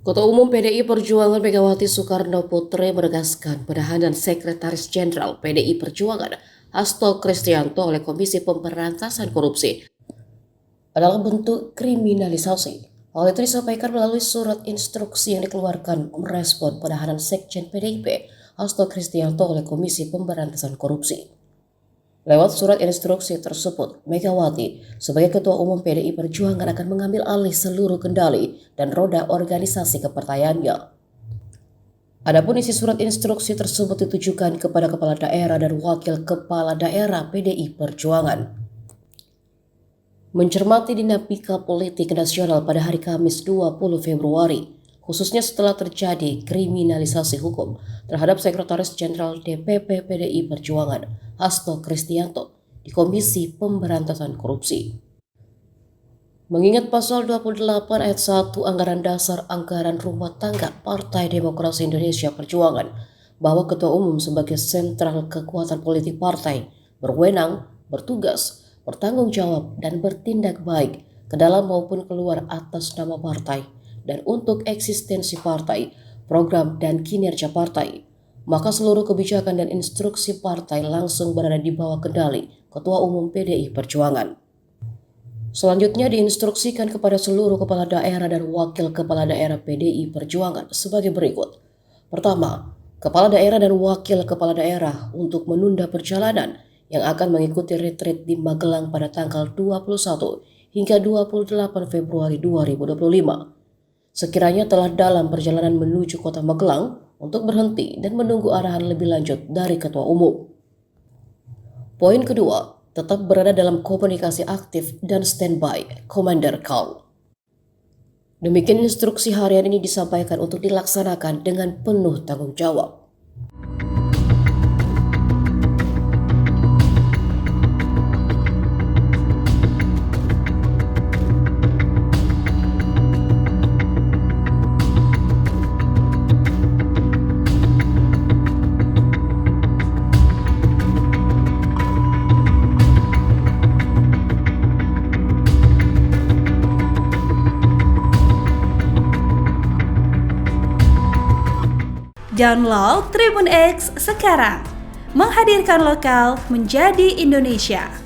Ketua Umum PDI Perjuangan Megawati Soekarno Putri menegaskan penahanan Sekretaris Jenderal PDI Perjuangan Hasto Kristianto oleh Komisi Pemberantasan Korupsi adalah bentuk kriminalisasi. Hal itu disampaikan melalui surat instruksi yang dikeluarkan merespon penahanan Sekjen PDIP Hasto Kristianto oleh Komisi Pemberantasan Korupsi. Lewat surat instruksi tersebut, Megawati sebagai Ketua Umum PDI Perjuangan akan mengambil alih seluruh kendali dan roda organisasi kepartaiannya. Adapun isi surat instruksi tersebut ditujukan kepada Kepala Daerah dan Wakil Kepala Daerah PDI Perjuangan. Mencermati dinamika politik nasional pada hari Kamis 20 Februari, khususnya setelah terjadi kriminalisasi hukum terhadap Sekretaris Jenderal DPP PDI Perjuangan Hasto Kristianto di Komisi Pemberantasan Korupsi. Mengingat pasal 28 ayat 1 Anggaran Dasar Anggaran Rumah Tangga Partai Demokrasi Indonesia Perjuangan bahwa Ketua Umum sebagai sentral kekuatan politik partai berwenang, bertugas, bertanggung jawab dan bertindak baik ke dalam maupun keluar atas nama partai dan untuk eksistensi partai, program dan kinerja partai, maka seluruh kebijakan dan instruksi partai langsung berada di bawah kendali Ketua Umum PDI Perjuangan. Selanjutnya diinstruksikan kepada seluruh kepala daerah dan wakil kepala daerah PDI Perjuangan sebagai berikut. Pertama, kepala daerah dan wakil kepala daerah untuk menunda perjalanan yang akan mengikuti retreat di Magelang pada tanggal 21 hingga 28 Februari 2025. Sekiranya telah dalam perjalanan menuju kota Magelang untuk berhenti dan menunggu arahan lebih lanjut dari Ketua Umum. Poin kedua, tetap berada dalam komunikasi aktif dan standby, Commander Call. Demikian instruksi harian ini disampaikan untuk dilaksanakan dengan penuh tanggung jawab. Download Tribun X sekarang, menghadirkan lokal menjadi Indonesia.